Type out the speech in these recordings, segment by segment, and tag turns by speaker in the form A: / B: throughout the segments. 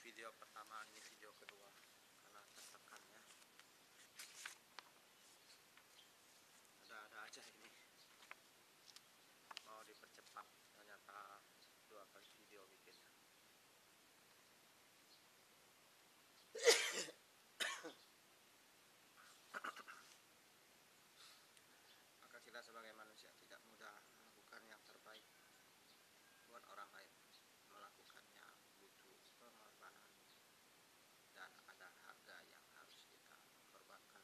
A: video pertama, ini video kedua karena tertekan ya. Ada-ada aja ini, mau dipercepat ternyata 2 kali video bikinnya. Maka kita sebagai manusia tidak mudah melakukan yang terbaik buat orang lain. Melakukannya butuh pengorbanan dan ada harga yang harus kita korbankan.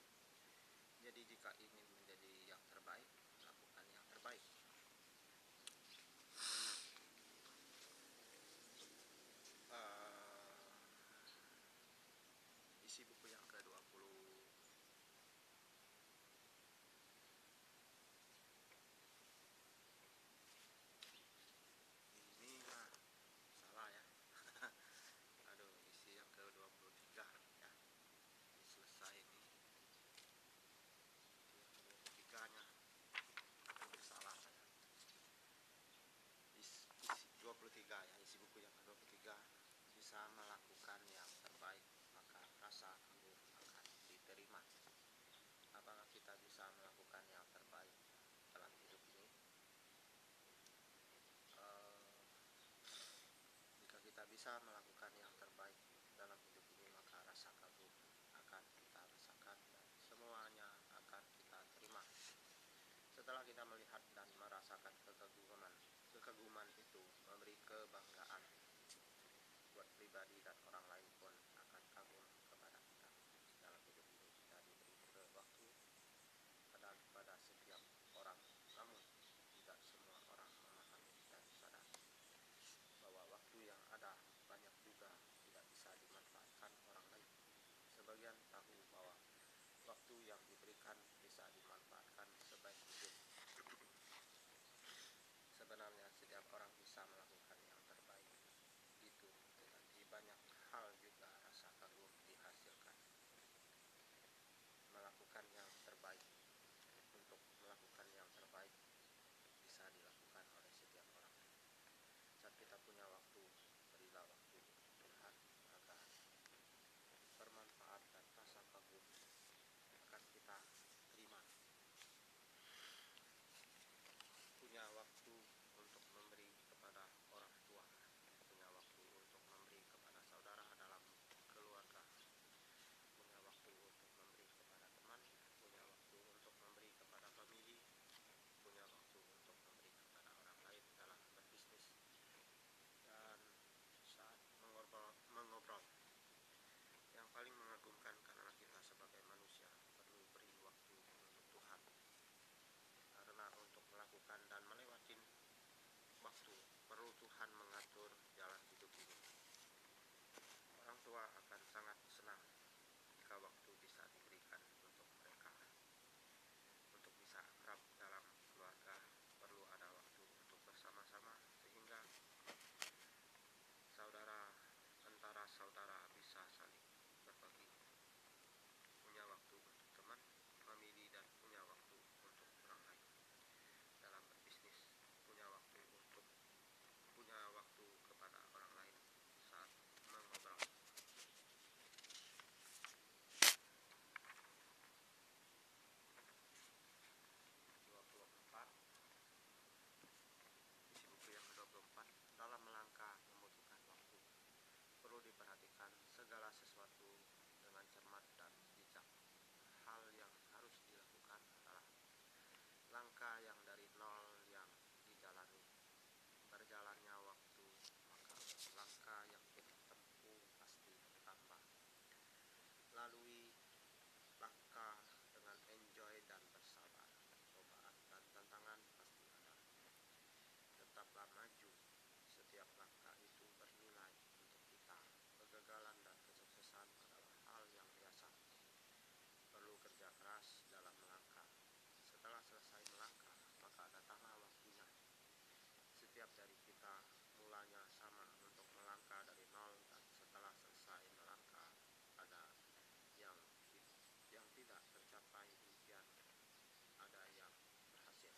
A: Jadi jika ingin menjadi yang terbaik, lakukan yang terbaik. Isi buku yang ke-20 ini salah ya. Aduh, isi yang ke-23 ya. Ini selesai ini. Yang ke-23 nya salah saya. Isi 23 ya, isi buku yang ke-23. Bisa melakukan yang terbaik, maka rasa kagum akan diterima. Apakah kita bisa melakukan yang terbaik dalam hidup ini? Jika kita bisa melakukan yang terbaik dalam hidup ini, maka rasa kagum akan kita rasakan dan semuanya akan kita terima. Setelah kita melihat dan merasakan kekaguman itu memberi kebanggaan buat pribadi, dan orang lain pun akan kagum kepada kita. Dalam hidup ini kita diberi waktu pada setiap orang, namun tidak semua orang memahami dan sadar bahwa waktu yang ada banyak juga tidak bisa dimanfaatkan orang lain. Sebagian tahu bahwa waktu yang diberikan bisa dimanfaatkan sebaik mungkin. Sebenarnya setiap orang bisa melakukan yang terbaik itu, tetapi banyak hal juga rasa kagum dihasilkan. Melakukan yang terbaik, untuk melakukan yang terbaik bisa dilakukan oleh setiap orang. Saat kita punya waktu, berilah waktu untuk Tuhan, maka bermanfaat dan rasa kagum akan kita terima. Punya waktu untuk memberi kepada orang tua, punya waktu untuk memberi kepada saudara dalam keluarga, punya waktu untuk memberi kepada teman, punya waktu untuk memberi kepada famili, punya waktu untuk memberi kepada orang lain dalam berbisnis. Dan saat mengobrol, yang paling mengagumkan karena kita sebagai manusia perlu beri waktu untuk Tuhan. Karena untuk melakukan dan melewati waktu, perlu Tuhan mengatur jalan hidup ini. Orang tua akan sangat senang jika waktu bisa diberikan untuk mereka. Untuk bisa akrab dalam keluarga, perlu ada waktu untuk bersama-sama, sehingga antara saudara bisa saling berbagi. Punya waktu untuk teman, famili, dan punya waktu untuk orang lain. Dalam berbisnis, punya waktu kepada orang lain saat mengobrol. Isi buku yang ke-24. Dalam melangkah membutuhkan waktu. Perlu diperhatikan segala sesuatu dengan cermat dan bijak. Hal yang harus dilakukan adalah langkah yang dari nol yang dijalani. Berjalannya waktu, maka langkah yang kita tempuh pasti bertambah. Lalui langkah dengan enjoy dan bersabar. Cobaan dan tantangan pasti ada. Tetaplah maju. Setiap langkah itu bernilai untuk kita. Kegagalan dan kesuksesan adalah hal yang biasa. Perlu kerja keras dalam melangkah. Setelah selesai melangkah, maka datanglah waktunya. Setiap dari kita mulanya sama untuk melangkah dari nol, dan setelah selesai melangkah ada yang tidak tercapai impian, ada yang berhasil.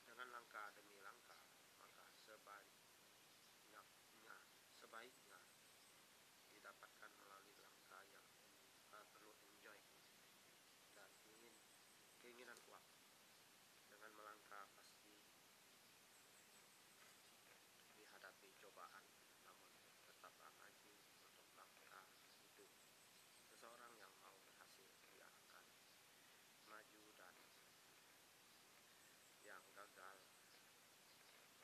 A: Dengan langkah demi langkah, maka sebaiknya keinginan kuat. Dengan melangkah pasti dihadapi cobaan, namun tetaplah maju untuk langkah hidup. Seseorang yang mau berhasil, dia akan maju, dan yang gagal,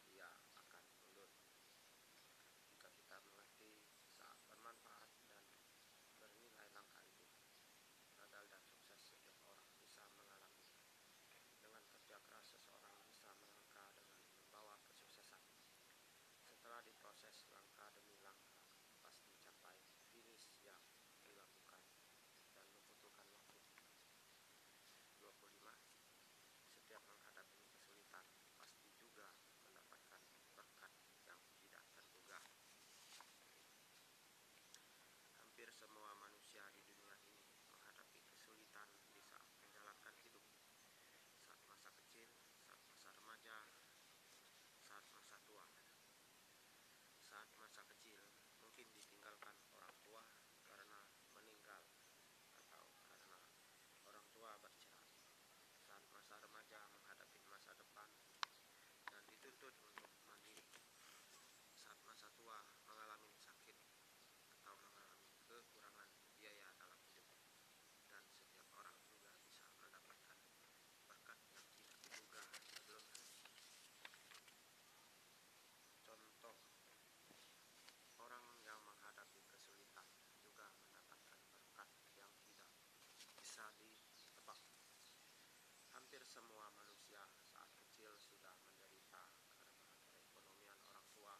A: dia akan mundur. Jika kita mengerti saat bermanfaat dan bernilai langkah hidup, gagal dan sukses setiap orang bisa mengalami. Dengan kerja keras, seseorang bisa melangkah dengan membawa kesuksesan. Setelah diproses langkah demi langkah, pasti capai finish yang dilakukan dan membutuhkan waktu. 25. Setiap menghadapi kesulitan, pasti juga mendapatkan berkat yang tidak terduga. Hampir semua manusia di dunia ini menghadapi kesulitan di saat menjalankan hidup. Saat masa kecil, saat masa remaja, saat masa tua. Saat masa kecil, mungkin ditinggalkan orang tua karena meninggal atau karena orang tua bercerai. Saat masa remaja, menghadapi masa depan dan dituntut untuk mandiri. Saat masa tua, mengalami sakit atau mengalami kekurangan biaya dalam hidup. Dan setiap orang juga bisa mendapatkan berkat yang tidak diduga sebelumnya. Contoh, orang yang menghadapi kesulitan juga mendapatkan berkat yang tidak bisa ditebak. Hampir semua manusia saat kecil sudah menderita karena perekonomian orang tua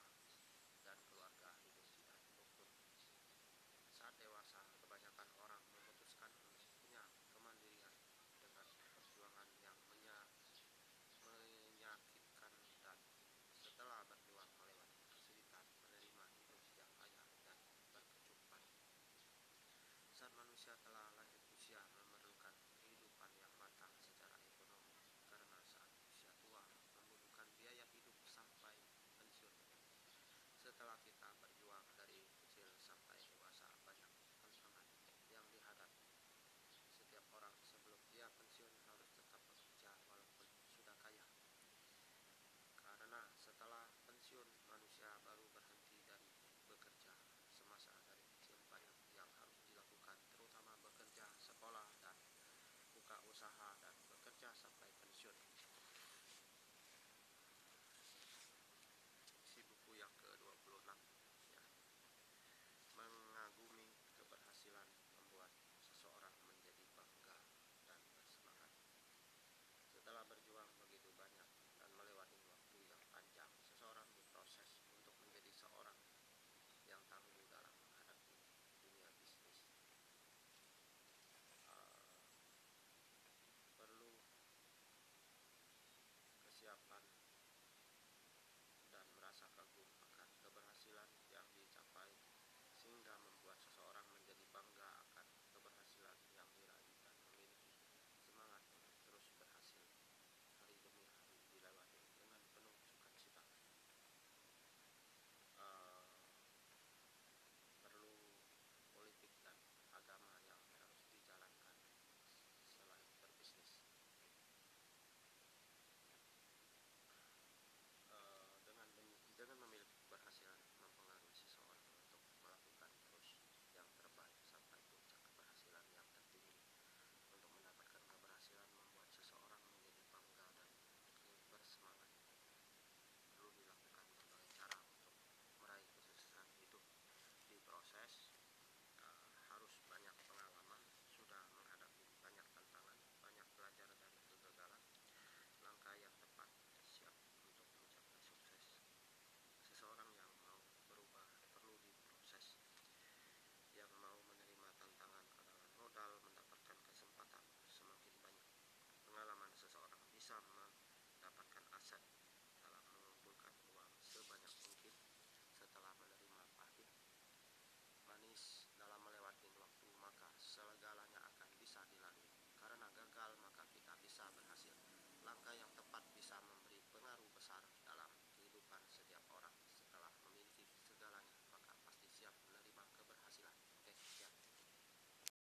A: dan keluarga hidup tidak rukun. Saat dewasa, kebanyakan orang memutuskan untuk punya kemandirian dengan perjuangan yang menyakitkan, dan setelah berjuang melewati kesulitan, menerima hidup yang layak dan berkecukupan. Saat manusia telah lanjut usia, memerlukan kehidupan yang matang secara ekonomi, karena saat usia tua membutuhkan biaya hidup sampai pensiun. Setelah kita berjuang dari kecil sampai dewasa, banyak tantangan yang dihadapi. Setiap orang sebelum dia pensiun harus tetap bekerja walaupun sudah kaya. Karena setelah pensiun, manusia baru berhenti dari bekerja. Semasa dari kecil banyak yang harus dilakukan, terutama bekerja, sekolah, dan buka usaha, dan bekerja sampai pensiun. Isi buku yang ke-26 ya. Mengagumi keberhasilan membuat seseorang menjadi bangga dan bersemangat. Setelah berjuang begitu banyak dan melewati waktu yang panjang, seseorang diproses untuk menjadi seorang yang tangguh dalam menghadapi dunia bisnis. Perlu kesiapan dan merasa kagum akan keberhasilan yang dicapai, sehingga membuat seseorang menjadi bangga akan keberhasilan yang diraih dan memiliki semangat untuk terus berhasil hari demi hari dilewati dengan penuh sukacita. Perlu politik dan agama yang harus dijalankan selain berbisnis. Dengan memiliki keberhasilan mempengaruhi seseorang untuk melakukan terus yang terbaik sampai puncak keberhasilan yang tertinggi. Untuk mendapatkan keberhasilan membuat seseorang menjadi bangga dan bersemangat, perlu dilakukan berbagai cara untuk meraih kesuksesan hidup. Diproses, harus banyak pengalaman, sudah menghadapi banyak tantangan, banyak belajar dari kegagalan, langkah yang tepat, siap untuk mencapai sukses. Seseorang yang mau berubah perlu diproses. Yang mau menerima tantangan adalah modal mendapatkan kesempatan. Semakin banyak pengalaman seseorang bisa mendapatkan aset dalam mengumpulkan uang sebanyak mungkin. Setelah menerima pahit manis dalam melewati waktu, maka segalanya akan bisa dilalui. Karena gagal, maka kita bisa berhasil. Langkah yang